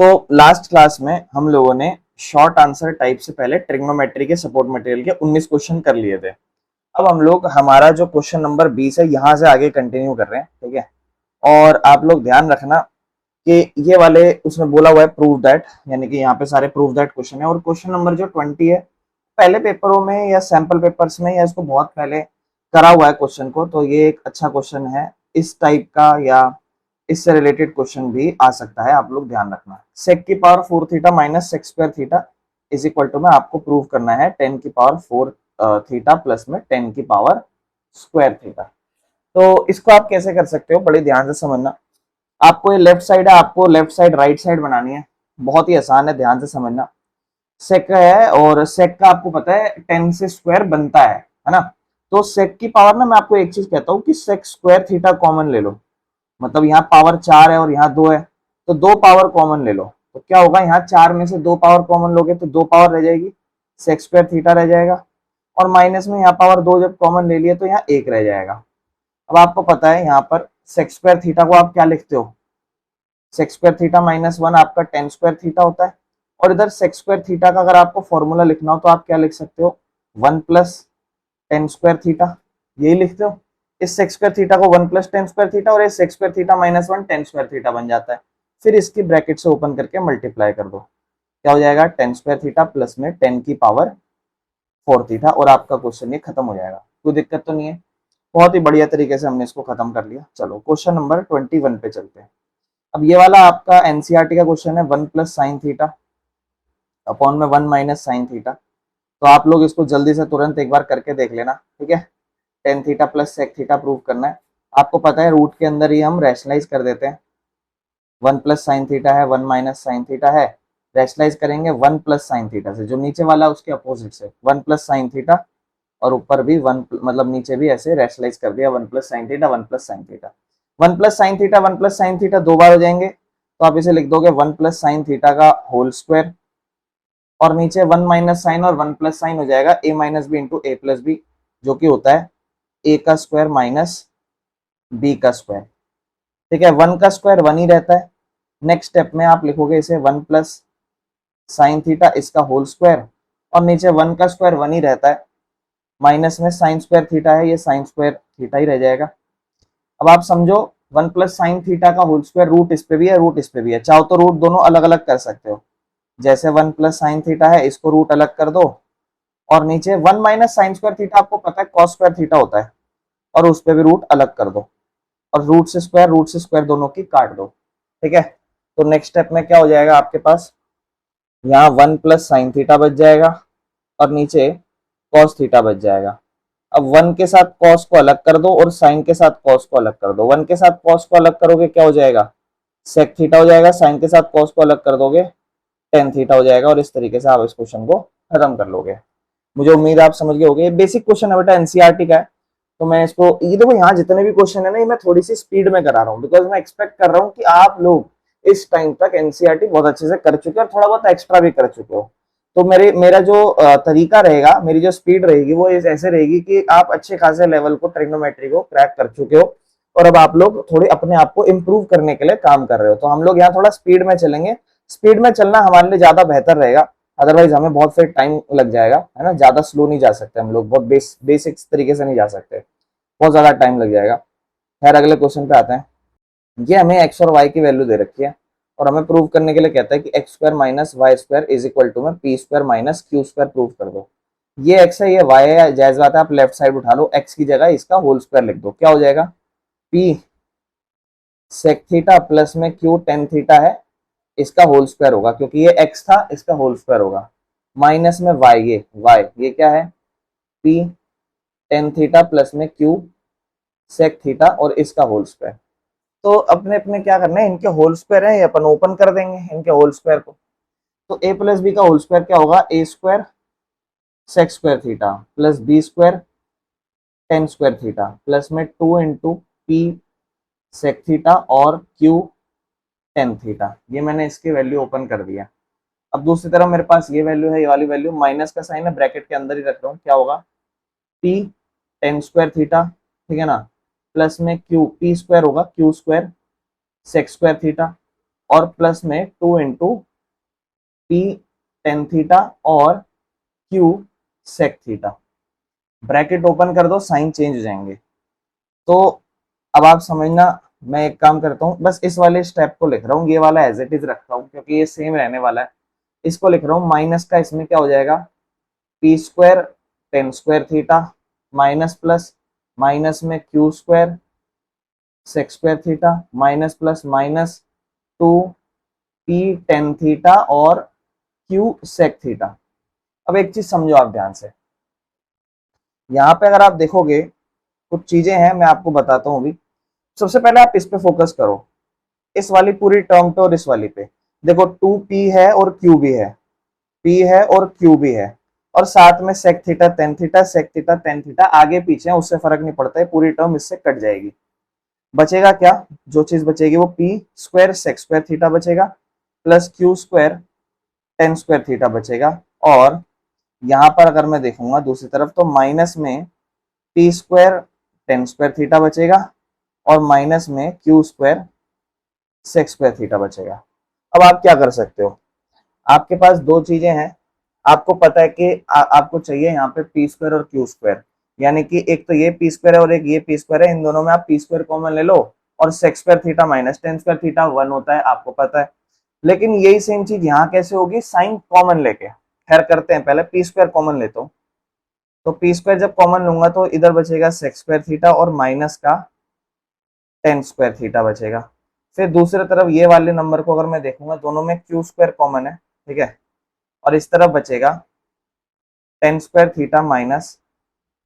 तो last class में हम लोगों ने शॉर्ट आंसर टाइप से पहले ट्रिग्नोमेट्री के सपोर्ट मटेरियल के 19 क्वेश्चन कर लिए थे। अब हम लोग हमारा जो क्वेश्चन नंबर 20 है यहाँ से आगे कंटिन्यू कर रहे हैं, ठीक है। और आप लोग ध्यान रखना कि ये वाले उसमें बोला हुआ है प्रूव दैट, यानी कि यहाँ पे सारे प्रूव दैट क्वेश्चन है। और क्वेश्चन नंबर जो 20 है पहले पेपरों में या सैंपल पेपर्स में या इसको बहुत पहले करा हुआ है क्वेश्चन को, तो ये एक अच्छा क्वेश्चन है। इस टाइप का या इससे रिलेटेड क्वेश्चन भी आ सकता है, आप लोग ध्यान रखना। सेक की power 4 theta minus sec square theta is equal to में आपको प्रूव करना है 10 की पावर 4 थीटा प्लस में 10 की पावर स्क्वायर थीटा। तो इसको आप कैसे कर सकते हो, बड़े ध्यान से समझना। आपको ये लेफ्ट साइड है, आपको लेफ्ट साइड राइट साइड बनानी है। बहुत ही आसान है, ध्यान से समझना। सेक है और सेक का आपको पता है 10 से स्क्वायर बनता है ना। तो सेक की पावर ना, मैं आपको एक चीज कहता हूँ कि सेक स्क्वायर थीटा कॉमन ले लो। मतलब यहाँ पावर 4 है और यहाँ 2 है, तो 2 पावर कॉमन ले लो। तो क्या होगा, यहाँ 4 में से 2 पावर कॉमन लोगे तो 2 पावर रह जाएगी, सेक स्क्वायर थीटा रह जाएगा। और माइनस में यहाँ पावर 2 जब कॉमन ले लिया तो यहाँ 1 रह जाएगा। अब आपको पता है यहाँ पर सेक स्क्वायर थीटा को आप क्या लिखते हो, सेक स्क्वायर थीटा माइनस 1 आपका 10 स्क्वायर थीटा होता है। और इधर सेक स्क्वायर थीटा का अगर आपको फॉर्मूला लिखना हो तो आप क्या लिख सकते हो, 1 प्लस 10 स्क्वायर थीटा, यही लिखते हो। इस सेक स्क्वायर थीटा को 1 प्लस 10 स्क्वायर थीटा और इस sec square theta minus 1 10 square theta बन जाता है। फिर इसकी ब्रैकेट से ओपन करके मल्टीप्लाई कर दो, क्या हो जाएगा 10 स्क्वायर थीटा प्लस में 10 की पावर 4 थीटा, और आपका क्वेश्चन ये खत्म हो जाएगा। कोई दिक्कत तो नहीं है। बहुत ही बढ़िया तरीके से हमने इसको खत्म कर लिया। चलो क्वेश्चन नंबर 21 पे चलते हैं। अब ये वाला आपका एनसीईआरटी का क्वेश्चन है, 1 प्लस साइन थीटा अपॉन में 1 माइनस साइन थीटा। तो आप लोग इसको जल्दी से तुरंत एक बार करके देख लेना, ठीक है। Tan theta plus sec theta prove करना है। आपको पता है रूट के अंदर ही हम रैशनलाइज कर देते हैं। 1 प्लस साइन थीटा है, 1 माइनस साइन थीटा है, रैशनलाइज करेंगे 1 प्लस साइन थीटा से, जो नीचे वाला है उसके अपोजिट से 1 प्लस साइन थीटा, और ऊपर भी 1 मतलब नीचे भी ऐसे रैशनलाइज कर दिया 1 plus sine theta 1 plus sine theta. 1 plus sine theta 1 plus sine theta 2 बार हो जाएंगे, तो आप इसे लिख दोगे 1 प्लस साइन थीटा का होल स्क्वायर, और नीचे 1 माइनस साइन और 1 प्लस साइन हो जाएगा a minus B into A plus B, जो कि होता है a का स्क्वायर माइनस b का स्क्वायर, ठीक है। 1 का स्क्वायर 1 ही रहता है। नेक्स्ट स्टेप में आप लिखोगे इसे 1 प्लस साइन थीटा इसका होल स्क्वायर, और नीचे 1 का स्क्वायर 1 ही रहता है, माइनस में साइन स्क्वायर थीटा है, ये साइन स्क्वायर थीटा ही रह जाएगा। अब आप समझो 1 प्लस साइन थीटा का होल स्क्वायर रूट इस पे भी है, रूट इस पे भी है, चाहो तो रूट दोनों अलग अलग कर सकते हो। जैसे 1 प्लस साइन थीटा है, इसको रूट अलग कर दो, और नीचे 1 माइनस साइन स्क्वायर थीटा आपको पता है कॉस स्क्वायर थीटा होता है, और उस पे भी रूट अलग कर दो, और रूट से स्क्वायर दोनों की काट दो, ठीक है। तो नेक्स्ट स्टेप में क्या हो जाएगा आपके पास, यहाँ 1 प्लस साइन थीटा बच जाएगा और नीचे कॉस थीटा बच जाएगा। अब 1 के साथ कॉस को अलग कर दो और साइन के साथ कॉस को अलग कर दो। 1 के साथ कॉस को अलग करोगे क्या हो जाएगा, सेक थीटा हो जाएगा, साइन के साथ कॉस को अलग कर दोगे टेन थीटा हो जाएगा, और इस तरीके से आप इस क्वेश्चन को खत्म कर लोगे। मुझे उम्मीद है आप समझ गए होंगे। ये बेसिक क्वेश्चन है बेटा, एनसीईआरटी का है। तो मैं इसको, ये देखो यहाँ जितने भी क्वेश्चन है ना, ये मैं थोड़ी सी स्पीड में करा रहा हूँ, बिकॉज मैं एक्सपेक्ट कर रहा हूँ कि आप लोग इस टाइम तक एनसीईआरटी बहुत अच्छे से कर चुके हो और थोड़ा बहुत एक्स्ट्रा भी कर चुके हो। तो मेरा जो तरीका रहेगा, मेरी जो स्पीड रहेगी वो ऐसे रहेगी कि आप अच्छे खासे लेवल को ट्रिग्नोमेट्री को क्रैक कर चुके हो, और अब आप लोग थोड़े अपने आप को इम्प्रूव करने के लिए काम कर रहे हो। तो हम लोग यहाँ थोड़ा स्पीड में चलेंगे। स्पीड में चलना हमारे लिए ज्यादा बेहतर रहेगा, अदरवाइज हमें बहुत फिर टाइम लग जाएगा, है ना। ज्यादा स्लो नहीं जा सकते हम लोग, बहुत बेसिक तरीके से नहीं जा सकते, बहुत ज्यादा टाइम लग जाएगा। खैर अगले क्वेश्चन पे आते हैं। ये हमें एक्स और वाई की वैल्यू दे रखी है, और हमें प्रूव करने के लिए कहता है कि X square minus Y square is equal to में P square minus Q square prove कर दो। ये एक्स है, ये वाई है, जायज बात है, आप लेफ्ट साइड उठा लो, एक्स की जगह इसका होल स्क्वायर लिख दो, क्या हो जाएगा, पी सेक थीटा प्लस में क्यू टेन थीटा है, इसका होल स्क्वायर होगा, क्योंकि ये एक्स था, इसका होल स्क्वायर होगा, माइनस में वाई, ये क्या है, पी टेन थीटा प्लस में क्यू सेक थीटा और इसका होल स्क्वायर। तो अपने अपने क्या करना है, इनके होल स्क्वायर है, ये अपन ओपन कर देंगे इनके होल स्क्वायर को। तो ए प्लस बी का होल स्क्वायर क्या होगा, A square sec square theta plus B square tan square theta plus में 2 इंटू पी सेक थीटा और क्यू टेन थीटा। ये मैंने इसकी वैल्यू ओपन कर दिया। अब दूसरी तरफ मेरे पास ये वैल्यू है, ये वाली वैल्यू, माइनस का साइन है, ब्रैकेट के अंदर ही रख रहा हूँ, क्या होगा, पी टेन स्क्वायर थीटा, ठीक है ना, प्लस में क्यू पी स्क्वायर होगा Q square sec square theta, और प्लस में 2 इंटू पी टेन थीटा और Q sec theta. Bracket open कर दो, साइन चेंज हो जाएंगे। तो अब आप समझना, मैं एक काम करता हूँ, बस इस वाले स्टेप को लिख रहा हूँ, ये वाला एज इट इज रखता हूँ क्योंकि ये सेम रहने वाला है। इसको लिख रहा हूँ माइनस का, इसमें क्या हो जाएगा P square tan square theta minus plus minus में Q square sec square theta minus plus minus two P tan theta और क्यू सेक थीटा। अब एक चीज समझो आप ध्यान से, यहाँ पे अगर आप देखोगे कुछ चीजें हैं, मैं आपको बताता हूँ अभी। सबसे पहले आप इस पे फोकस करो, इस वाली पूरी टर्म पे और इस वाली पे। देखो 2p है और q भी है, p है और q भी है, और साथ में sec theta tan theta sec theta tan theta आगे पीछे है, उससे फर्क नहीं पड़ता है, पूरी टर्म इससे कट जाएगी। बचेगा क्या, जो चीज बचेगी वो p square sec square theta बचेगा plus q square tan square theta बचेगा। और यहाँ पर अगर मैं देखूंगा दूसरी तरफ तो माइनस में P square tan square theta बचेगा और माइनस में Q square sec square theta बचेगा। अब आप क्या कर सकते हो, आपके पास दो चीजें हैं, आपको पता है कि आपको चाहिए यहाँ पे पी स्क्वायर और क्यू स्क्वायर, यानी कि एक तो ये पी स्क्वायर है और एक ये पी स्क्वायर है, इन दोनों में आप पी स्क्वायर कॉमन ले लो और sec square theta minus tan square theta 1 होता है, आपको पता है। लेकिन यही सेम चीज यहाँ कैसे होगी, साइन कॉमन लेके। खैर करते हैं, पहले पी स्क्वायर कॉमन लेता हूँ। तो पी स्क्वायर जब कॉमन लूंगा तो इधर बचेगा सेक स्क्वायर थीटा और माइनस का टेन स्क्वायर थीटा बचेगा। फिर दूसरी तरफ ये वाले नंबर को अगर मैं देखूंगा, दोनों में क्यू स्क्वायर कॉमन है, ठीक है, और इस तरफ बचेगा tan square theta minus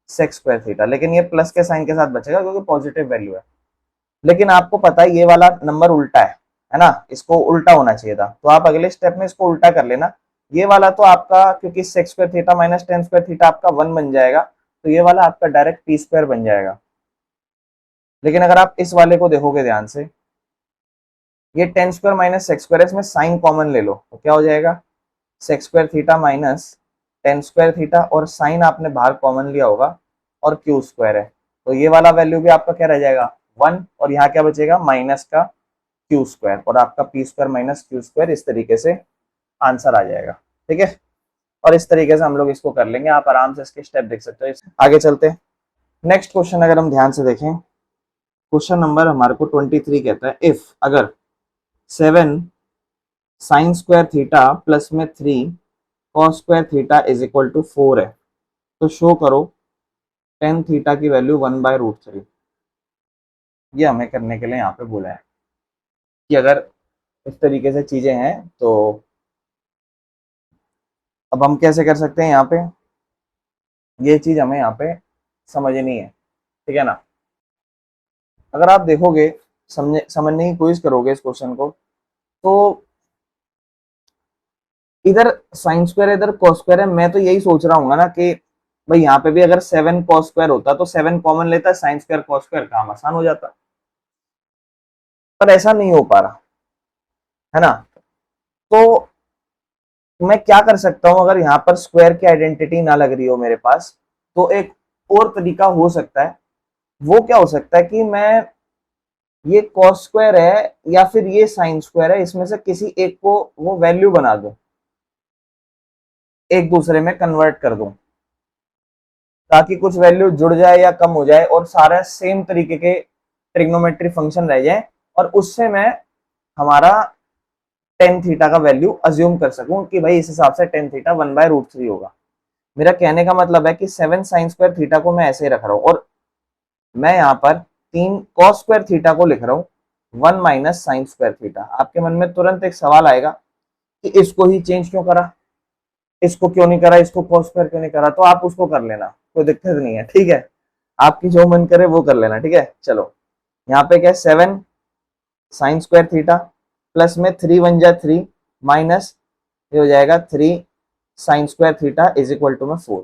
sec square theta, लेकिन ये प्लस के साइन के साथ बचेगा क्योंकि पॉजिटिव वैल्यू है। लेकिन आपको पता है ये वाला नंबर उल्टा है ना, इसको उल्टा होना चाहिए था, तो आप अगले स्टेप में इसको उल्टा कर लेना। ये वाला तो आपका, क्योंकि sec square theta minus tan square theta आपका 1 बन जाएगा, तो ये वाला आपका डायरेक्ट पी स्क्वायर बन जाएगा। लेकिन अगर आप इस वाले को देखोगे ध्यान से, ये ten square minus sex square है, इसमें साइन कॉमन ले लो तो क्या हो जाएगा sex square theta minus tan square theta, और साइन आपने बाहर कॉमन लिया होगा और क्यू स्क्वायर है, तो ये वाला वैल्यू भी आपका क्या रह जाएगा 1, और यहाँ क्या बचेगा माइनस का क्यू स्क्वायर, और आपका P square minus Q square, इस तरीके से आंसर आ जाएगा। ठीक है, और इस तरीके से हम लोग इसको कर लेंगे, आप आराम से इसके स्टेप देख सकते हो। आगे चलते हैं, नेक्स्ट क्वेश्चन अगर हम ध्यान से देखें, क्वेश्चन नंबर हमारे को 23 कहता है, इफ अगर 7 साइन स्क्वायर थीटा प्लस में 3 cos square theta is equal to 4 है, तो शो करो टेन थीटा की वैल्यू 1/√3। ये हमें करने के लिए यहाँ पे बोला है कि अगर इस तरीके से चीजें हैं तो अब हम कैसे कर सकते हैं, यहाँ पे ये चीज हमें यहाँ पे समझनी है, ठीक है ना। अगर आप देखोगे, समझने की कोशिश करोगे इस क्वेश्चन को, तो इधर साइन स्क्वायर इधर कॉस स्क्वायर है, मैं तो यही सोच रहा हूँ ना कि भाई यहाँ पे भी अगर 7 कॉस स्क्वायर होता तो 7 कॉमन लेता, साइन स्क्वायर कॉस स्क्वायर काम आसान हो जाता, पर ऐसा नहीं हो पा रहा है ना। तो मैं क्या कर सकता हूं, अगर यहाँ पर स्क्वायर की आइडेंटिटी ना लग रही हो मेरे पास, तो एक और तरीका हो सकता है। वो क्या हो सकता है कि मैं ये कॉस स्क्वायर है या फिर ये साइन स्क्वायर है, इसमें से किसी एक को वो वैल्यू बना दूं, एक दूसरे में कन्वर्ट कर दूं, ताकि कुछ वैल्यू जुड़ जाए या कम हो जाए और सारा सेम तरीके के ट्रिग्नोमेट्री फंक्शन रह जाए, और उससे मैं हमारा टेन थीटा का वैल्यू अज्यूम कर सकूं कि भाई इस हिसाब से टेन थीटा 1/√3 होगा। मेरा कहने का मतलब है कि 7 साइन स्क्वायर थीटा को मैं ऐसे ही रख रहा हूँ, और मैं यहाँ पर 3 कॉस स्क्वायर थीटा को लिख रहा हूँ 1 माइनस साइन स्क्वायर थीटा। आपके मन में तुरंत एक सवाल आएगा कि इसको ही चेंज क्यों करा, इसको क्यों नहीं करा, इसको कॉस स्क्वायर क्यों नहीं करा, तो आप उसको कर लेना, कोई दिक्कत नहीं है, ठीक है, आपकी जो मन करे वो कर लेना, ठीक है। चलो यहाँ पे क्या है 7 साइन स्क्वायर थीटा प्लस में 3 1 जा 3 माइनस ये हो जाएगा 3 sine square theta is equal to में 4,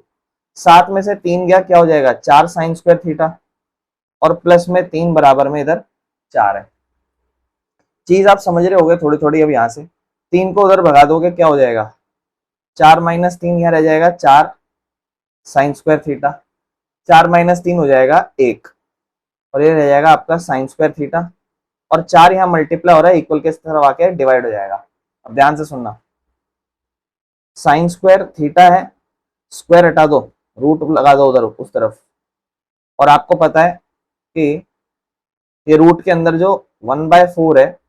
7 में से 3 गया क्या हो जाएगा 4 साइन स्क्वायर थीटा, और प्लस में 3 बराबर में इधर 4 है। चीज आप समझ रहे होगे थोड़ी थोड़ी। अब यहाँ से 3 को उधर भगा दोगे क्या हो जाएगा 4 माइनस 3 यहाँ रह जाएगा 4 साइन स्क्वायर थीटा, 4 माइनस 3 हो जाएगा 1, और ये रह जाएगा आपका साइन स्क्वायर थीटा, और 4 यहाँ मल्टीप्लाई हो रहा है, इक्वल के तरफ आके डिवाइड हो जाएगा। अब ध्यान से सुनना, साइन स्क्वायर थीटा है, स्क्वायर हटा दो, रूट लगा दो उधर उस तरफ, और आपको पता है कि ये रूट के अंदर जो 1/4 है,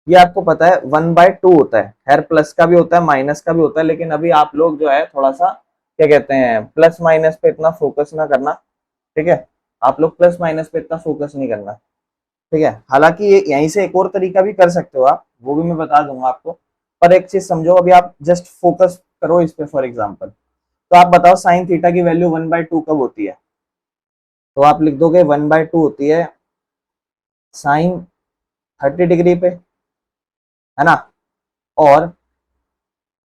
ये आपको पता है 1/2 होता है। खैर प्लस का भी होता है, माइनस का भी होता है, लेकिन अभी आप लोग जो है थोड़ा सा क्या कहते हैं, प्लस माइनस पे इतना फोकस ना करना, ठीक है। आप लोग प्लस माइनस पे इतना फोकस नहीं करना, ठीक है। हालांकि ये यहीं से एक और तरीका भी कर सकते हो आप, वो भी मैं बता दूंगा आपको, पर एक चीज समझो, अभी आप जस्ट फोकस करो इस पे। फॉर एग्जाम्पल, तो आप बताओ साइन थीटा की वैल्यू 1/2 कब होती है? तो आप लिख दोगे 1/2 होती है साइन 30 डिग्री पे, है ना। और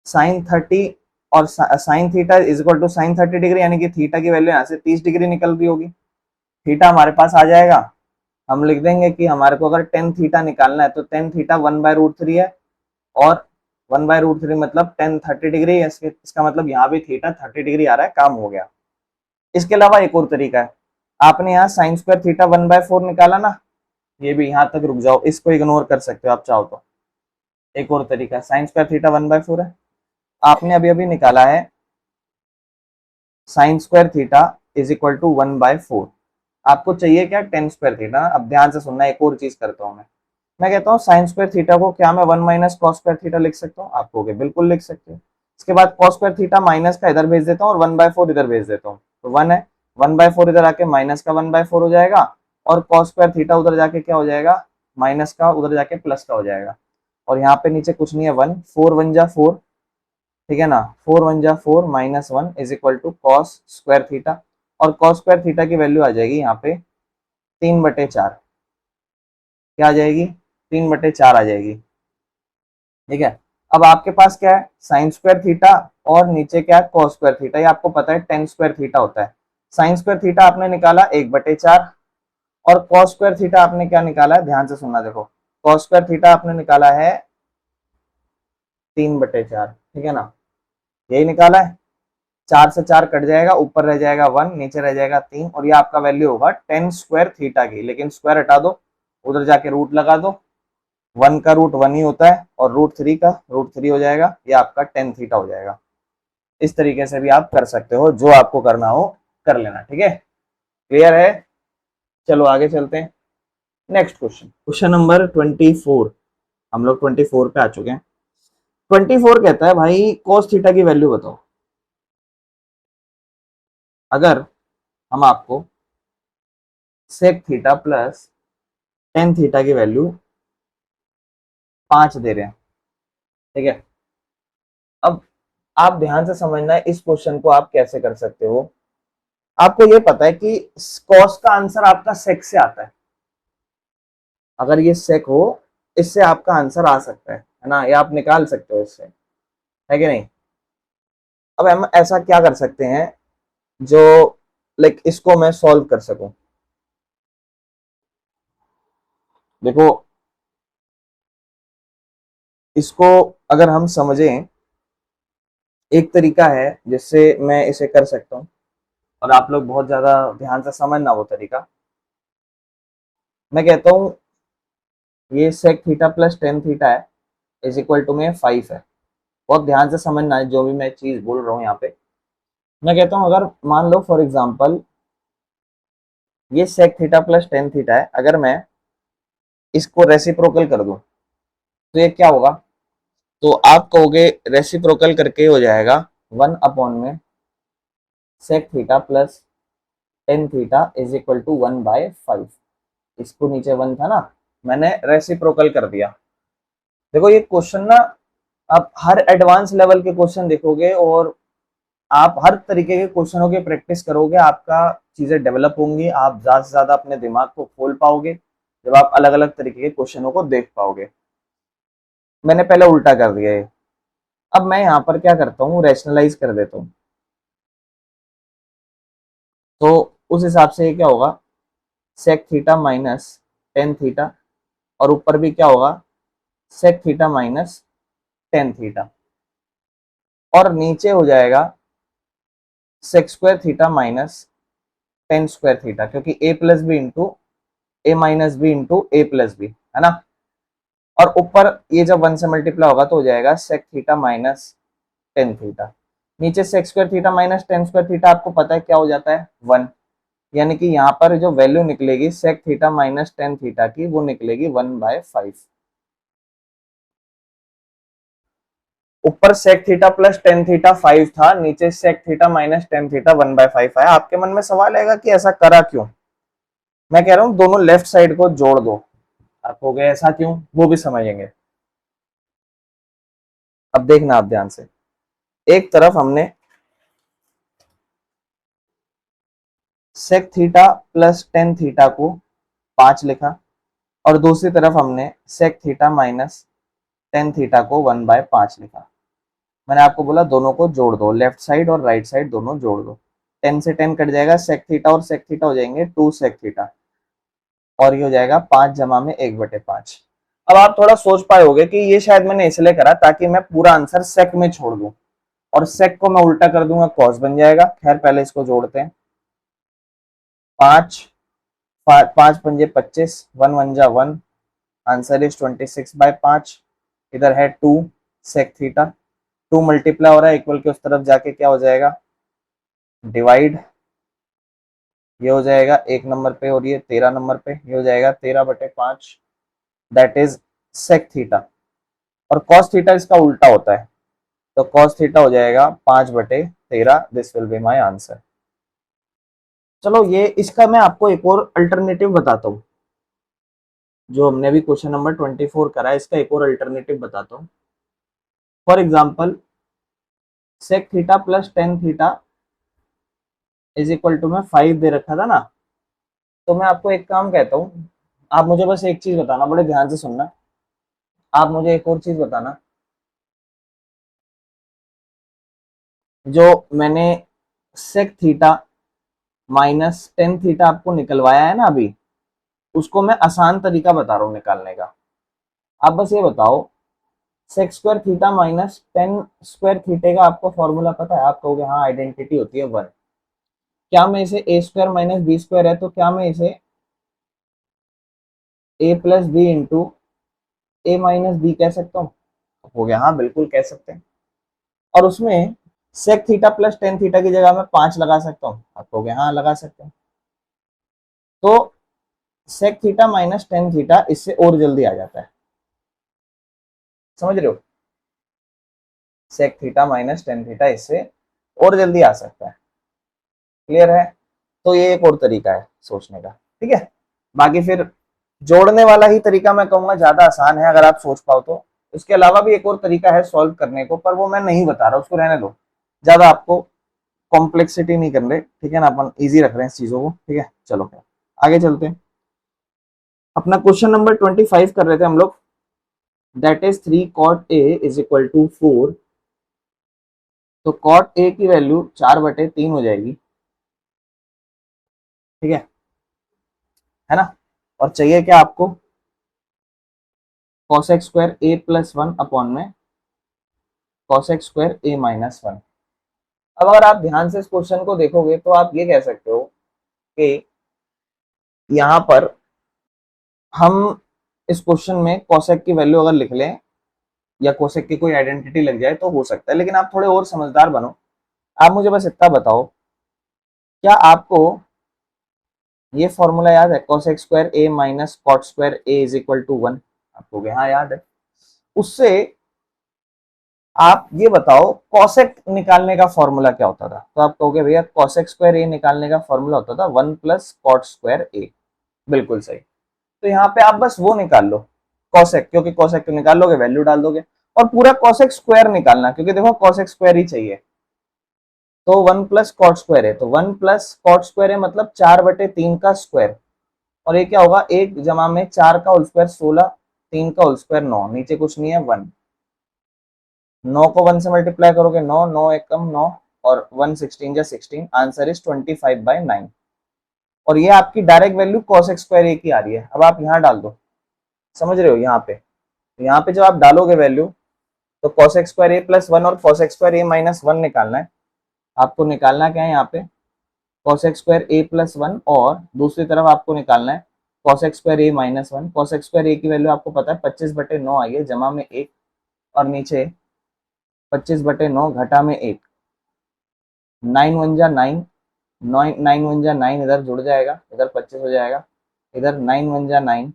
साइन 30 और sine theta is equal to sine 30 degree, यानी कि थीटा की वैल्यू यहाँ से 30 डिग्री निकल रही होगी। थीटा हमारे पास आ जाएगा, हम लिख देंगे कि हमारे को अगर टेन थीटा निकालना है तो टेन थीटा 1/√3 है, और 1/√3 मतलब टेन 30 डिग्री, इसका मतलब यहाँ भी थीटा 30 डिग्री आ रहा है, काम हो गया। इसके अलावा एक और तरीका है, आपने यहाँ साइन स्क्वायर थीटा 1/4 निकाला ना, ये भी यहाँ तक रुक जाओ, इसको इग्नोर कर सकते हो आप चाहो तो। एक और तरीका, साइन स्क्वायर थीटा 1/4 है, आपने अभी अभी निकाला है sine square theta is equal to 1/4, आपको चाहिए क्या, टेन स्क्वायर थीटा। अब ध्यान से सुनना, एक और चीज करता हूँ मैं कहता हूँ साइन स्क्वायर थीटा को क्या मैं 1 माइनस कॉस स्क्वायर थीटा लिख सकता हूँ? आप कहोगे बिल्कुल लिख सकते हो। इसके बाद कॉस स्क्वायर थीटा माइनस का इधर भेज देता हूँ और 1/4 इधर भेज देता हूँ, तो 1 है, 1/4 इधर आके माइनस का 1/4 हो जाएगा, और कॉस स्क्वायर थीटा उधर जाके क्या हो जाएगा, माइनस का उधर जाके प्लस का हो जाएगा। और यहाँ पे नीचे कुछ नहीं है, 1, 4 1 जा 4, ठीक है ना, 4 1 जा 4 minus 1 is equal to cos square theta, और कॉस स्क्वायर थीटा की वैल्यू आ जाएगी यहाँ पे 3/4, क्या आ जाएगी, 3/4 आ जाएगी, ठीक है। अब आपके पास क्या है, साइन स्क्वायर थीटा, और नीचे क्या है, कॉस स्क्वायर थीटा। ये आपको पता है टेन स्क्वायर थीटा होता है। साइन स्क्वायर थीटा आपने निकाला 1/4, और कॉस स्क्वायर थीटा आपने क्या निकाला है, ध्यान से सुनना, देखो कॉस स्क्वायर थीटा आपने निकाला है 3/4, ठीक है ना, यही निकाला है। 4 से 4 कट जाएगा, ऊपर रह जाएगा 1, नीचे रह जाएगा 3, और ये आपका वैल्यू होगा टेन स्क्वायर थीटा की, लेकिन स्क्वायर हटा दो, उधर जाके रूट लगा दो, 1 का रूट 1 ही होता है, और √3 का √3 हो जाएगा, ये आपका टेन थीटा हो जाएगा। इस तरीके से भी आप कर सकते हो, जो आपको करना हो कर लेना, ठीक है। क्लियर है? चलो आगे चलते हैं। नेक्स्ट क्वेश्चन, क्वेश्चन नंबर 24, हम लोग 24 पे आ चुके हैं। 24 कहता है भाई cos थीटा की वैल्यू बताओ। अगर हम आपको sec theta plus tan theta की वैल्यू 5 दे रहे हैं, ठीक है। अब आप ध्यान से समझना है, इस क्वेश्चन को आप कैसे कर सकते हो। आपको ये पता है कि कॉस का आंसर आपका सेक से आता है, अगर ये सेक हो, इससे आपका आंसर आ सकता है ना, ये आप निकाल सकते हो इससे, है कि नहीं। अब हम ऐसा क्या कर सकते हैं जो लाइक इसको मैं सॉल्व कर सकूं। देखो, इसको अगर हम समझें, एक तरीका है जिससे मैं इसे कर सकता हूं, और आप लोग बहुत ज्यादा ध्यान से समझना वो तरीका। मैं कहता हूं ये sec theta plus tan theta है इज इक्वल टू में 5 है। बहुत ध्यान से समझना है जो भी मैं चीज बोल रहा हूँ यहाँ पे। मैं कहता हूँ अगर मान लो फॉर एग्जाम्पल ये sec theta plus tan theta है, अगर मैं इसको रेसिप्रोकल कर दूं तो ये क्या होगा, तो आप कहोगे रेसिप्रोकल करके हो जाएगा 1 में sec theta plus tan theta is equal to 1/5। इसको नीचे 1 था ना, मैंने रेसिप्रोकल कर दिया। देखो ये क्वेश्चन ना, आप हर एडवांस लेवल के क्वेश्चन देखोगे और आप हर तरीके के क्वेश्चनों की प्रैक्टिस करोगे, आपका चीजें डेवलप होंगी, आप ज्यादा से ज्यादा अपने दिमाग को खोल पाओगे जब आप अलग अलग तरीके के क्वेश्चनों को देख पाओगे। मैंने पहले उल्टा कर दिया है, अब मैं यहाँ पर क्या करता हूँ, रैशनलाइज कर देता हूँ। तो उस हिसाब से ये क्या होगा, sec theta minus tan theta, और ऊपर भी क्या होगा, sec theta minus tan theta, और नीचे हो जाएगा sec square theta minus tan square theta, क्योंकि A plus B into A minus B into A plus B, है ना। और ऊपर ये जब 1 से मल्टीप्लाई होगा तो हो जाएगा sec theta minus tan theta. नीचे sec square theta minus tan square theta आपको पता है क्या हो जाता है, 1। यानी कि यहाँ पर जो वैल्यू निकलेगी sec theta minus tan theta की, वो निकलेगी 1/5। ऊपर sec theta plus tan theta 5 था, नीचे sec theta minus tan theta 1/5 आया। आपके मन में सवाल आएगा कि ऐसा करा क्यों। मैं कह रहा हूं दोनों लेफ्ट साइड को जोड़ दो। आप हो गए ऐसा क्यों, वो भी समझेंगे। अब देखना आप ध्यान से, एक तरफ हमने sec theta plus tan theta को 5 लिखा, और दूसरी तरफ हमने sec theta minus tan theta को 1/5 लिखा। मैंने आपको बोला दोनों को जोड़ दो, लेफ्ट साइड और राइट साइड दोनों जोड़ दो। 10 से 10 कट जाएगा, सेक थीटा और सेक थीटा हो जाएंगे 2 सेक थीटा, और ये हो जाएगा 5 जमा में 1/5। अब आप थोड़ा सोच पाए होगे कि ये शायद मैंने इसलिए करा ताकि मैं पूरा आंसर सेक में छोड़ दूं, और सेक को मैं उल्टा कर दूंगा कॉस बन जाएगा। खैर पहले इसको जोड़ते हैं। 5 5 पंजे 25, 1 1 जा 1, आंसर इज 26/5। इधर है 2 सेक थीटा, 2 मल्टीप्लाई हो रहा है इक्वल के उस तरफ जाके क्या हो जाएगा, डिवाइड। ये हो जाएगा 1 नंबर पे और ये 13 नंबर पे, ये हो जाएगा 13/5, दैट इज सेक थीटा। और कॉस थीटा इसका उल्टा होता है, तो कॉस थीटा हो जाएगा 5/13। This will be my answer. चलो ये इसका मैं आपको एक और अल्टरनेटिव बताता हूँ। जो हमने अभी क्वेश्चन नंबर 24 करा है, इसका एक और अल्टरनेटिव बताता हूँ। For example sec theta plus tan theta is equal to में 5 दे रखा था ना। तो मैं आपको एक काम कहता हूँ, आप मुझे बस एक चीज बताना, बड़े ध्यान से सुनना। आप मुझे एक और चीज बताना, जो मैंने sec theta minus tan theta आपको निकलवाया है ना अभी, उसको मैं आसान तरीका बता रहा हूँ निकालने का। आप बस ये बताओ, sec square theta minus tan square theta का आपको फॉर्मूला पता है? आप कहोगे हाँ आइडेंटिटी होती है 1। क्या मैं इसे ए स्क्वायर माइनस बी स्क्वायर है, तो क्या मैं इसे ए प्लस बी इंटू ए माइनस बी कह सकता हूँ? हो गया हाँ, बिल्कुल कह सकते हैं। और उसमें sec theta plus tan theta की जगह मैं 5 लगा सकता हूँ? आप हो गया हाँ, लगा सकते हैं। तो sec theta minus tan theta इससे और जल्दी आ जाता है, समझ रहे हो? Sec theta minus tan theta इससे और जल्दी आ सकता है। क्लियर है? तो ये एक और तरीका है सोचने का, ठीक है। बाकी फिर जोड़ने वाला ही तरीका मैं कहूंगा ज्यादा आसान है, अगर आप सोच पाओ तो। उसके अलावा भी एक और तरीका है सॉल्व करने को, पर वो मैं नहीं बता रहा, उसको रहने दो। ज्यादा आपको कॉम्प्लेक्सिटी नहीं कर रहे, ठीक है ना, अपन इजी रख रहे हैं इस चीजों को, ठीक है। चलो आगे चलते हैं। अपना क्वेश्चन नंबर 25 कर रहे थे हम लोग, that is 3 cot a is equal to 4। तो cot a की वैल्यू 4/3 हो जाएगी, ठीक है ना। और चाहिए क्या आपको, cosec square a plus 1 upon में cosec स्क्वायर a माइनस 1। अब अगर आप ध्यान से इस क्वेश्चन को देखोगे तो आप ये कह सकते हो कि यहाँ पर हम इस क्वेश्चन में cosec की वैल्यू अगर लिख लें या cosec की कोई आइडेंटिटी लग जाए तो हो सकता है, लेकिन आप थोड़े और समझदार बनो। आप मुझे बस इतना बताओ, क्या आपको ये फॉर्मूला याद है, cosec square a minus cot square a is equal to 1? आपको हाँ याद है। उससे आप ये बताओ cosec निकालने का फॉर्मूला क्या होता था? तो आप कहोगे भैया cosec स्क्वायर a निकालने का फॉर्मूला होता था 1 प्लस cot स्क्वायर a। बिल्कुल सही। तो यहाँ पे आप बस वो निकाल लो cosec, क्योंकि cosec को निकाल लोगे वैल्यू डाल दोगे, और पूरा cosec स्क्वायर निकालना, क्योंकि देखो cosec स्क्वायर ही चाहिए। तो 1 प्लस कॉट स्क्वायर है, तो 1 प्लस कॉट स्क्वायर है मतलब 4/3 का स्क्वायर। और ये क्या होगा, 1 जमा में 4 का होल स्क्वायर 16, 3 का होल स्क्वायर 9, नीचे कुछ नहीं है 1। 9 को 1 से मल्टीप्लाई करोगे 9, 9 एक कम 9, और 1 16 जा 16, आंसर इज 25/9। और ये आपकी direct value cosec square a की आ रही है। अब आप यहाँ डाल दो, समझ रहे हो? यहाँ पे, यहाँ पे जब आप डालोगे वैल्यू, तो cosec स्क्वायर a प्लस 1 और cosec स्क्वायर a माइनस 1 निकालना है। आपको निकालना क्या है यहाँ पे, cosec स्क्वायर a प्लस 1, और दूसरी तरफ आपको निकालना है cos X square A minus one, cos X square A की वैल्यू आपको पता है 25/9 आई है, जमा में 1 और नीचे 25/9 घटा में 1, 9 वन जा 9, 9 वन जा 9, इधर जुड़ जाएगा, इधर 25 हो जाएगा, इधर 9 वन जा 9,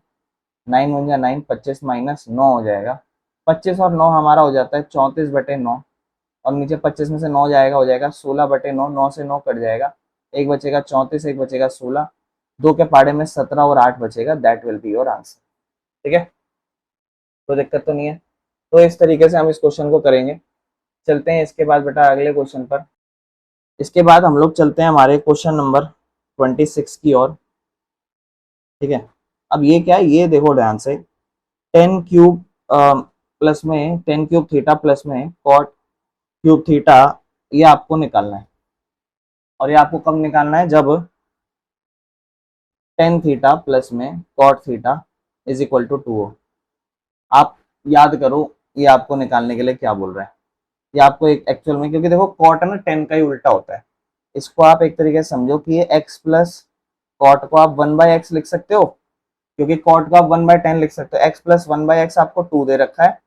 9 वन जा 9, 25 माइनस 9 हो जाएगा, 25 और 9 हमारा हो जाता है 34/9, और नीचे 25 में से 9 जाएगा, हो जाएगा 16/9, 9 से 9 कट जाएगा, एक बचेगा 34, एक बचेगा 16, 2 के पाड़े में 17 और 8 बचेगा, that will be your answer. ठीक है, कोई दिक्कत तो नहीं है। तो इस तरीके से हम इस क्वेश्चन को करेंगे। चलते हैं इसके बाद बेटा अगले क्वेश्चन पर। इसके बाद हम लोग चलते हैं हमारे क्वेश्चन नंबर 26 की ओर। ठीक है, अब ये क्या है, ये देखो ध्यान से, 10 क्यूब प्लस में 10 क्यूब थीटा प्लस में कॉट क्यूब थीटा, ये आपको निकालना है। और ये आपको कब निकालना है, जब टेन थीटा प्लस में cot theta is equal to 2 हो। आप याद करो ये आपको निकालने के लिए क्या बोल रहा है, ये आपको एक एक्चुअल में, क्योंकि देखो कॉट है ना 10 का ही उल्टा होता है, इसको आप एक तरीके से समझो कि ये x प्लस कॉट को आप 1/x लिख सकते हो, क्योंकि कॉट को आप 1/10 लिख सकते हो, x प्लस 1/x आपको 2 दे रखा है,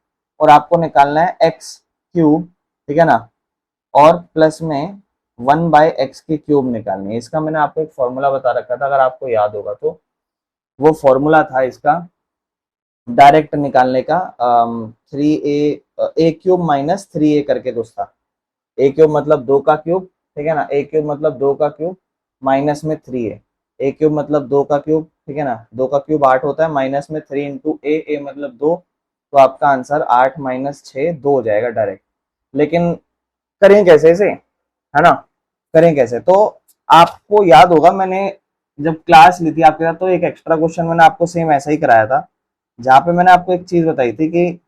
और आपको निकालना है x क्यूब, ठीक है ना, और प्लस में 1/x की क्यूब निकालनी है। इसका मैंने आपको एक फॉर्मूला बता रखा था, अगर आपको याद होगा तो, वो फॉर्मूला था इसका डायरेक्ट निकालने का, 3a माइनस 3a करके कुछ था। ए क्यूब मतलब 2 का क्यूब, ठीक है ना, ए क्यूब मतलब 2 का क्यूब माइनस में 3a, ए क्यूब मतलब 2 का क्यूब, ठीक है ना, 2 का क्यूब 8 होता है, माइनस में 3 इंटू ए मतलब 2, तो आपका आंसर 8 माइनस 6 2 हो जाएगा डायरेक्ट। लेकिन करें कैसे इसे, है ना, करें कैसे, तो आपको याद होगा मैंने जब क्लास ली थी आपके साथ, तो एक एक्स्ट्रा क्वेश्चन मैंने आपको सेम ऐसा ही कराया था, जहाँ पे मैंने आपको एक चीज बताई थी कि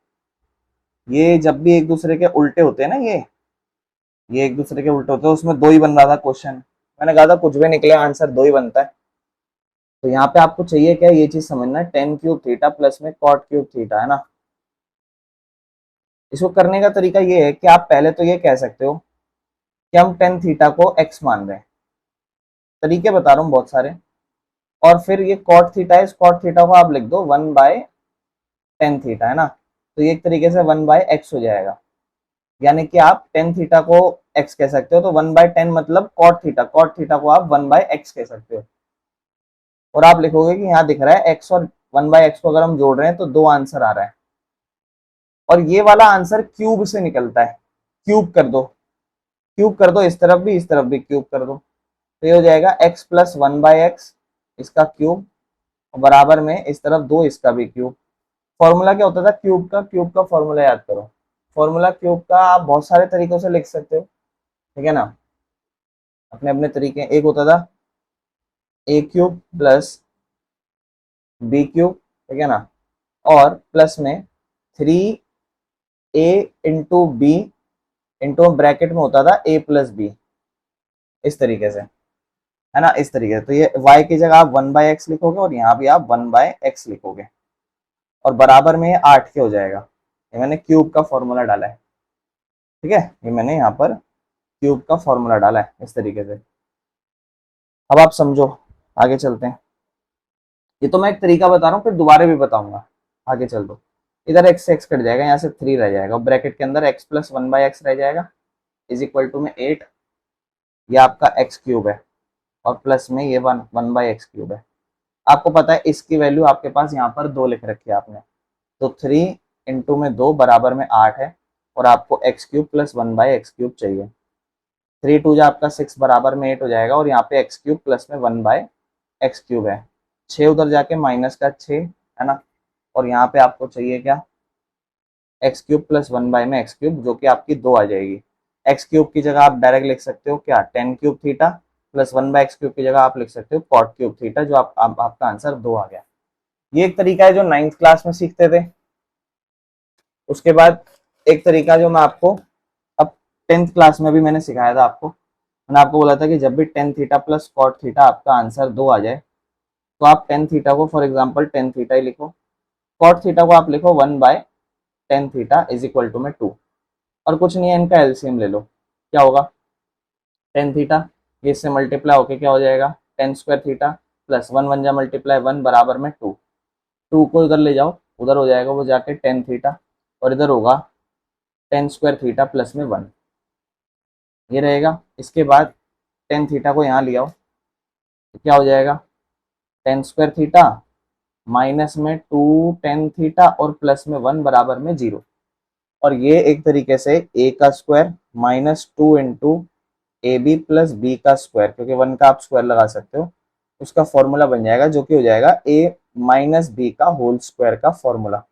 ये जब भी एक दूसरे के उल्टे होते हैं ना, ये एक दूसरे के उल्टे होते हैं, उसमें दो ही बन रहा था क्वेश्चन, मैंने कहा था कुछ भी निकले आंसर दो ही बनता है। तो यहाँ पे आपको चाहिए क्या, ये चीज समझना है, 10 क्यूब थीटा प्लस में कॉट क्यूब थीटा, है ना। इसको करने का तरीका ये है कि आप पहले तो ये कह सकते हो कि हम 10 थीटा को x मान रहे हैं, तरीके बता रहा हूँ बहुत सारे, और फिर ये कॉट थीटा है, इस कॉट थीटा को आप लिख दो 1/10 थीटा, है ना, तो ये एक तरीके से 1/x हो जाएगा, यानी कि आप 10 थीटा को x कह सकते हो, तो 1/10 मतलब कॉट थीटा को आप 1/x कह सकते हो, और आप लिखोगे कि यहाँ दिख रहा है x, और 1/x को अगर हम जोड़ रहे हैं तो 2 आंसर आ रहा है, और ये वाला आंसर क्यूब से निकलता है, क्यूब कर दो, क्यूब कर दो, इस तरफ भी इस तरफ भी क्यूब कर दो, तो ये हो जाएगा x प्लस 1/x इसका क्यूब, और बराबर में इस तरफ 2 इसका भी क्यूब। फॉर्मूला क्या होता था क्यूब का फॉर्मूला याद करो, फॉर्मूला क्यूब का आप बहुत सारे तरीकों से लिख सकते हो, ठीक है ना, अपने अपने तरीके। एक होता था ए क्यूब प्लस बी क्यूब, ठीक है ना, और प्लस में 3a into B into bracket में होता था a प्लस बी, इस तरीके से, है ना, इस तरीके से। तो ये y की जगह आप 1/x लिखोगे, और यहाँ भी आप 1/x लिखोगे, और बराबर में ये 8 के हो जाएगा। ये मैंने क्यूब का फॉर्मूला डाला है, ठीक है, ये मैंने यहाँ पर क्यूब का फॉर्मूला डाला है इस तरीके से। अब आप समझो, आगे चलते हैं। ये तो मैं एक तरीका बता रहा हूँ, फिर दोबारा भी बताऊंगा, आगे चल दो। इधर x से x कट जाएगा, यहाँ से 3 रह जाएगा, ब्रैकेट के अंदर x प्लस 1/x रह जाएगा, इज इक्वल टू में 8, ये आपका x क्यूब है, और प्लस में ये 1/x क्यूब है। आपको पता है इसकी वैल्यू आपके पास यहाँ पर 2 लिख रखी है आपने, तो 3 इंटू में 2 बराबर में 8 है, और आपको x cube plus 1/x cube चाहिए। 3 2 जा आपका 6 बराबर में 8 हो जाएगा, और यहाँ पे x क्यूब प्लस में 1/x क्यूब है, 6 उधर जाके माइनस का 6, है ना, और यहाँ पे आपको चाहिए क्या, x cube plus 1/x cube, जो कि आपकी 2 आ जाएगी। एक्स क्यूब की जगह आप डायरेक्ट लिख सकते हो क्या, 10 cube theta plus 1/x cube की जगह आप लिख सकते हो कॉट क्यूब थीटा, जो आपका आंसर 2 आ गया। ये एक तरीका है जो 9th क्लास में सीखते थे। उसके बाद एक तरीका जो मैं आपको अब 10th क्लास में भी मैंने सिखाया था आपको, मैंने आपको बोला था कि जब भी 10 थीटा प्लस कॉट थीटा आपका आंसर 2 आ जाए, तो आप 10 थीटा को फॉर एग्जाम्पल 10 थीटा ही लिखो, कॉट थीटा को आप लिखो 1/10 थीटा इज इक्वल टू में 2, और कुछ नहीं है, इनका एलसीएम ले लो, क्या होगा 10 थीटा, ये इससे मल्टीप्लाई होके क्या हो जाएगा 10 स्क्वायर थीटा, प्लस 1 जा मल्टीप्लाई 1 बराबर में 2, 2 को इधर ले जाओ, उधर हो जाएगा वो जाके टेन थीटा, और इधर होगा टेन स्क्वायर थीटा प्लस में 1, ये रहेगा। इसके बाद टेन थीटा को यहाँ ले आओ तो क्या हो जाएगा, टेन स्क्वायर थीटा माइनस में 2 टेन थीटा और प्लस में 1 बराबर में 0। और ये एक तरीके से a का square minus 2 into a b plus B का स्क्वायर, क्योंकि 1 का आप स्क्वायर लगा सकते हो, उसका फॉर्मूला बन जाएगा, जो कि हो जाएगा a माइनस बी का होल स्क्वायर का फॉर्मूला।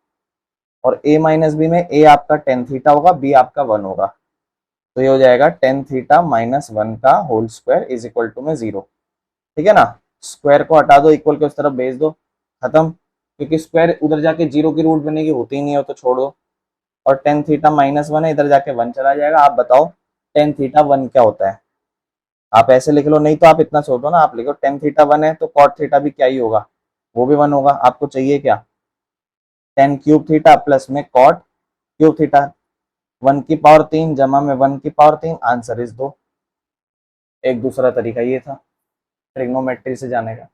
और a माइनस बी में a आपका टेन थीटा होगा, b आपका 1 होगा, तो ये हो जाएगा टेन थीटा माइनस 1 का whole square is equal to में 0। ठीक है ना, स्क्वायर को हटा दो, इक्वल के उस तरफ भेज दो, खत्म, क्योंकि स्क्वायर उधर जाके 0 की रूट बनेगी, होती ही नहीं हो तो छोड़ दो। और टेन थीटा माइनस 1 है, इधर जाके 1 चला जाएगा। आप बताओ टेन थीटा 1 क्या होता है, आप ऐसे लिख लो, नहीं तो आप इतना सोच दो ना, आप लिखो टेन थीटा 1 है तो कॉट थीटा भी क्या ही होगा, वो भी 1 होगा। आपको चाहिए क्या, टेन क्यूब थीटा प्लस में कॉट क्यूब थीटा, 1 की पावर 3 जमा में 1 की पावर 3, आंसर इज 2। एक दूसरा तरीका ये था ट्रिग्नोमेट्री से जाने का,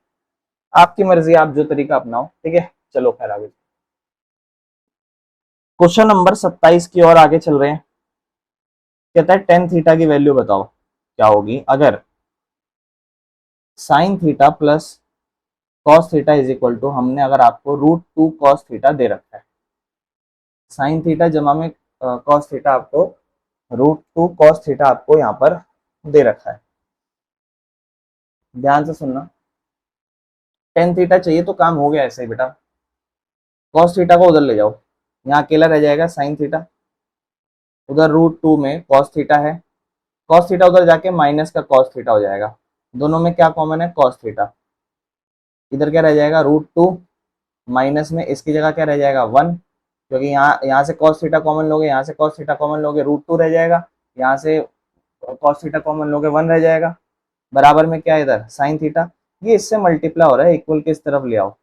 आपकी मर्जी, आप जो तरीका अपनाओ। ठीक है, चलो खैर आगे क्वेश्चन नंबर 27 की ओर आगे चल रहे हैं। कहता है टेन थीटा की वैल्यू बताओ क्या होगी अगर sine theta plus cos theta is equal to, हमने अगर आपको रूट 2 कॉस थीटा दे रखा है, साइन थीटा जमा में कॉस थीटा, आपको रूट 2 कॉस थीटा आपको यहाँ पर दे रखा है। ध्यान से सुनना, टेन थीटा चाहिए तो काम हो गया ऐसे ही बेटा, कॉस थीटा को उधर ले जाओ, यहाँ अकेला रह जाएगा साइन थीटा, उधर रूट 2 में कॉस थीटा है, कॉस थीटा उधर जाके माइनस का कॉस थीटा हो जाएगा, दोनों में क्या कॉमन है, कॉस थीटा, इधर क्या रह जाएगा रूट 2, माइनस में इसकी जगह क्या रह जाएगा 1, क्योंकि यहाँ से कॉस थीटा कॉमन लोगे, यहाँ से कॉस थीटा कॉमन लोगे, रूट 2 रह जाएगा, यहाँ से कॉस थीटा कॉमन लोगे 1 रह जाएगा, बराबर में क्या इधर साइन थीटा, ये इससे मल्टीप्लाई हो रहा है, इक्वल के इस तरफ ले आओ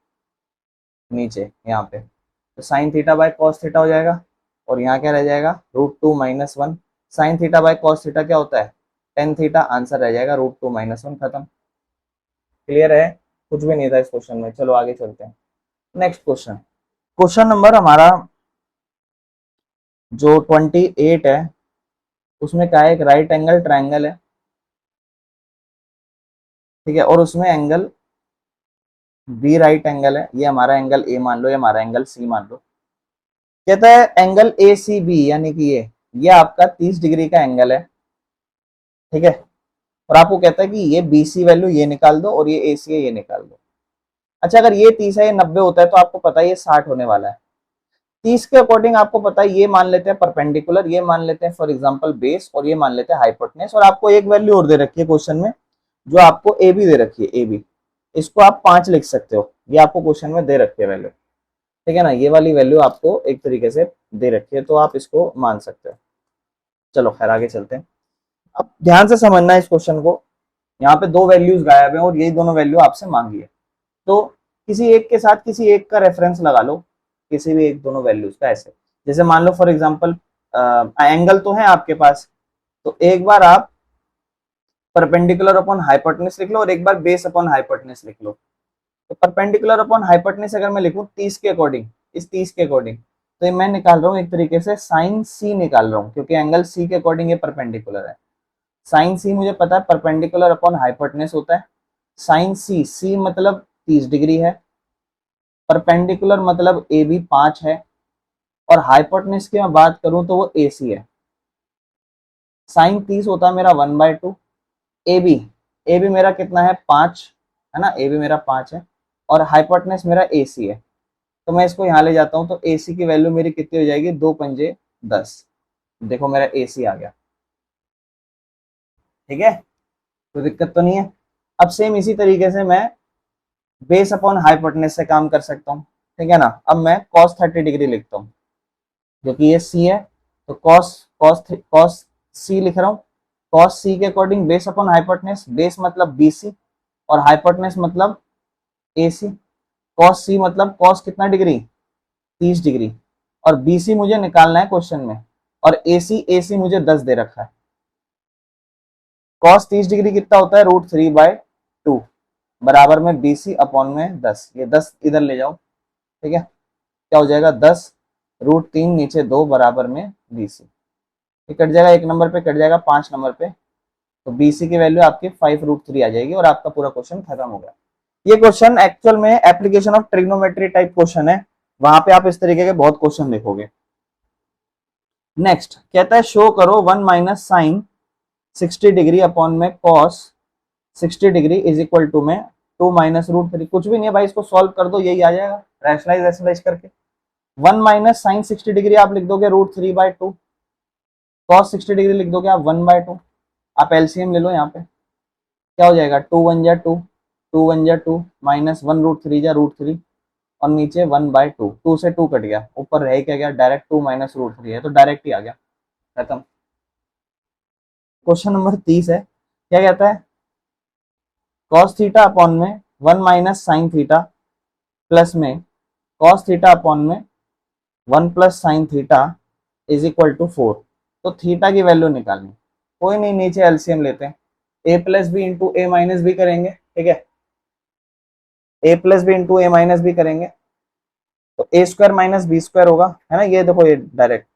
नीचे यहाँ पे, तो sine theta by cos theta हो जाएगा, और यहाँ क्या रह जाएगा root 2 minus 1, sine theta by cos theta क्या होता है टेन थीटा, आंसर रह जाएगा रूट 2 माइनस 1, खत्म। क्लियर है, कुछ भी नहीं था इस क्वेश्चन में। चलो आगे चलते हैं नेक्स्ट क्वेश्चन। क्वेश्चन नंबर हमारा जो 28 है, उसमें क्या है, एक राइट एंगल ट्रायंगल है, ठीक है, और उसमें एंगल बी राइट एंगल है, ये हमारा एंगल ए मान लो, ये हमारा एंगल सी मान लो। कहता है एंगल ए सी बी, यानी कि ये आपका 30 डिग्री का एंगल है, ठीक है, और आपको कहता है कि ये बी सी वैल्यू ये निकाल दो, और ये ए सी है ये निकाल दो। अच्छा, अगर ये 30 है ये 90 होता है, तो आपको पता है ये 60 होने वाला है। 30 के अकॉर्डिंग आपको पता है ये मान लेते हैं परपेंडिकुलर, ये मान लेते हैं फॉर एग्जांपल बेस, और ये मान लेते हैं हाइपोटेनस, और आपको एक वैल्यू और दे रखी है क्वेश्चन में, जो आपको ए बी दे रखी है, ए बी, इसको आप 5 लिख सकते हो, ये आपको क्वेश्चन में दे रखी है वैल्यू, ठीक है ना, ये वाली वैल्यू आपको एक तरीके से दे रखी है, तो आप इसको मान सकते हो। चलो खैर आगे चलते हैं। अब ध्यान से समझना है इस क्वेश्चन को, यहाँ पे दो वैल्यूज गायब है और यही दोनों वैल्यू आपसे मांगी है, तो किसी एक के साथ किसी एक का रेफरेंस लगा लो, किसी भी एक दोनों वैल्यूज का, ऐसे जैसे मान लो फॉर एग्जांपल एंगल तो है आपके पास, तो एक बार आप परपेंडिकुलर अपॉन हाइपोटेनस लिख लो, और एक बार बेस अपॉन हाइपोटेनस लिख लो। तो परपेंडिकुलर अपॉन हाइपोटेनस अगर मैं लिखूं 30 के अकॉर्डिंग, इस 30 के अकॉर्डिंग, तो ये मैं निकाल रहा हूँ एक तरीके से साइन सी निकाल रहा हूँ, क्योंकि एंगल सी के अकॉर्डिंग ये परपेंडिकुलर है। साइन सी मुझे पता है परपेंडिकुलर अपॉन हाइपोटेनस होता है, साइन सी, सी मतलब 30 डिग्री है, परपेंडिकुलर मतलब ए बी 5 है, और हाइपोटेनस की मैं बात करूं तो वो ए सी है। साइन 30 होता है मेरा 1/2, ए बी मेरा कितना है 5, है ना, ए बी मेरा 5 है, और हाइपोटेनस मेरा ए सी है, तो मैं इसको यहाँ ले जाता हूँ, तो ए सी की वैल्यू मेरी कितनी हो जाएगी, 2 पंजे 10, देखो मेरा ए सी आ गया, ठीक है, कोई दिक्कत तो नहीं है। अब सेम इसी तरीके से मैं बेस अपॉन हाइपोटेनस से काम कर सकता हूँ, ठीक है ना। अब मैं cos 30 डिग्री लिखता हूँ, क्योंकि ये सी है, तो cos सी लिख रहा हूँ, cos सी के according base upon hypotenuse, base मतलब बी सी, और हाइपोटेनस मतलब ए सी, cos सी मतलब cos कितना डिग्री 30 डिग्री, और बी सी मुझे निकालना है क्वेश्चन में, और ए सी मुझे 10 दे रखा है। cos 30 डिग्री कितना होता है, √3/2, बराबर में BC अपॉन में 10, ये 10 इधर ले जाओ, ठीक है, क्या हो जाएगा 10 √3 नीचे 2 बराबर में BC, ये कट जाएगा, एक नंबर पे कट जाएगा 5 नंबर पे, तो BC की वैल्यू आपकी 5√3 आ जाएगी और आपका पूरा क्वेश्चन खत्म हो गया। ये क्वेश्चन एक्चुअल में application of trigonometry type question है, वहां पे आप इस तरीके के बहुत क्वेश्चन देखोगे। नेक्स्ट कहता है शो करो 1 माइनस साइन 60 डिग्री अपॉन में cos 60 degree is equal to में 2 माइनस √3, कुछ भी नहीं है भाई, इसको सॉल्व कर दो, यही आ जाएगा रैशनलाइज करके। 1 माइनस साइन 60 डिग्री आप लिख दोगे √3/2, कॉस 60 डिग्री लिख दोगे आप 1/2, आप एलसीएम ले लो, यहाँ पे क्या हो जाएगा 2 1 जा 2, 2 1 जा 2, माइनस 1 √3 जा √3 और नीचे 1/2, 2 से 2 कट गया, ऊपर रह क्या गया डायरेक्ट 2 माइनस √3 है, तो डायरेक्ट ही आ गया, खत्म। क्वेश्चन नंबर 30 है, क्या कहता है कॉस थीटा अपॉन में 1 माइनस साइन थीटा प्लस में कॉस थीटा अपॉन में 1 plus sine theta is equal to 4, तो थीटा की वैल्यू निकालनी, कोई नहीं नीचे एलसीएम लेते हैं, a plus B into A minus b करेंगे, ठीक है, a plus B into A minus b करेंगे तो a square minus b square होगा, है ना, ये देखो ये डायरेक्ट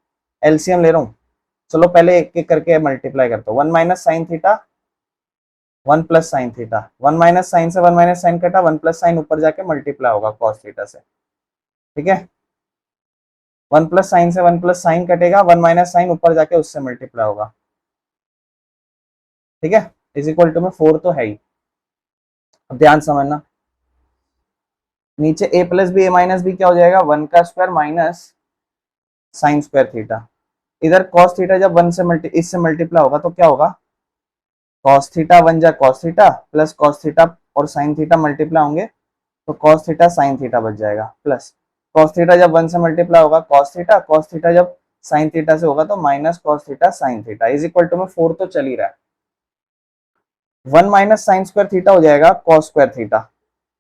एलसीएम ले रहा हूँ, चलो पहले एक एक करके मल्टीप्लाई करता हूँ, 1 minus sine theta 1 plus sine theta, 1 minus sine से 1 माइनस साइन कटा, 1 प्लस साइन ऊपर जाके मल्टीप्लाई होगा कॉस थीटा से, ठीक है, 1 प्लस साइन से 1 प्लस साइन कटेगा, 1 माइनस साइन ऊपर जाके उससे मल्टीप्लाई होगा, ठीक है, इज इक्वल टू में 4 तो है ही। अब ध्यान समझना, नीचे a plus b a minus b क्या हो जाएगा 1 का square minus sine square theta, इधर कॉस थीटा जब 1 से इससे मल्टीप्लाई होगा तो क्या होगा कॉस थीटा 1 जा cos theta plus cos theta और साइन थीटा मल्टीप्लाई होंगे तो कॉस थीटा साइन थीटा बच जाएगा, प्लस कॉस थीटा जब 1 से मल्टीप्लाई होगा कॉस थीटा जब साइन थीटा से होगा तो minus cos theta sine theta is equal to में 4 तो चल ही रहा है, 1 माइनस साइन स्क्वायर थीटा हो जाएगा कॉस स्क्वायर थीटा,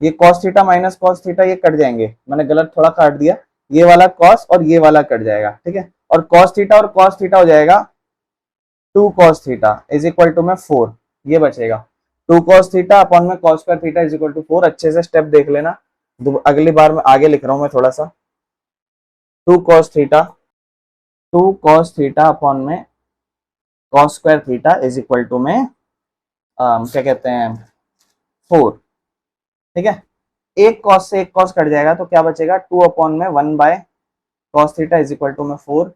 ये cos theta minus cos theta ये कट जाएंगे, मैंने गलत थोड़ा काट दिया, ये वाला कॉस और ये वाला कट जाएगा, ठीक है, और कॉस थीटा हो जाएगा 2 cos theta is equal to में 4, ये बचेगा 2 कॉस थीटा अपॉन में cos square theta is equal to 4, अच्छे से स्टेप देख लेना, अगली बार मैं आगे लिख रहा हूं मैं थोड़ा सा, 2 कॉस थीटा अपॉन में cos square theta is equal to में क्या कहते हैं 4, ठीक है, एक कॉस से एक कॉस कट जाएगा तो क्या बचेगा 2 अपॉन में 1 by cos theta is equal to में 4,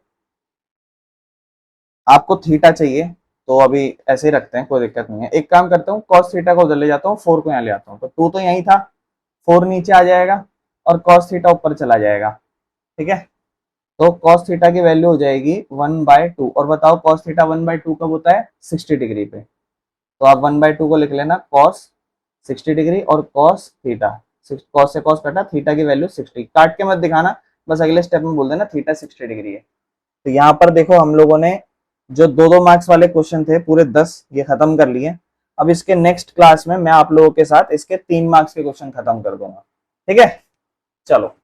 आपको थीटा चाहिए तो अभी ऐसे ही रखते हैं, कोई दिक्कत नहीं है, एक काम करता हूँ कॉस थीटा को उधर ले जाता हूँ, 4 को यहाँ ले आता हूँ, तो 2 तो यही था, 4 नीचे आ जाएगा और कॉस थीटा ऊपर चला जाएगा, ठीक है, तो कॉस थीटा की वैल्यू हो जाएगी 1/2, और बताओ कॉस थीटा 1/2 कब होता है 60 डिग्री पे, तो आप 1/2 को लिख लेना कॉस 60 डिग्री और कॉस थीटा, कॉस से कॉस कटा, थीटा की वैल्यू 60, काट के मत दिखाना, बस अगले स्टेप में बोल देना थीटा 60 डिग्री है। तो यहाँ पर देखो हम लोगों ने जो 2-2 मार्क्स वाले क्वेश्चन थे पूरे 10 ये खत्म कर लिए, अब इसके नेक्स्ट क्लास में मैं आप लोगों के साथ इसके 3 मार्क्स के क्वेश्चन खत्म कर दूंगा, ठीक है, चलो।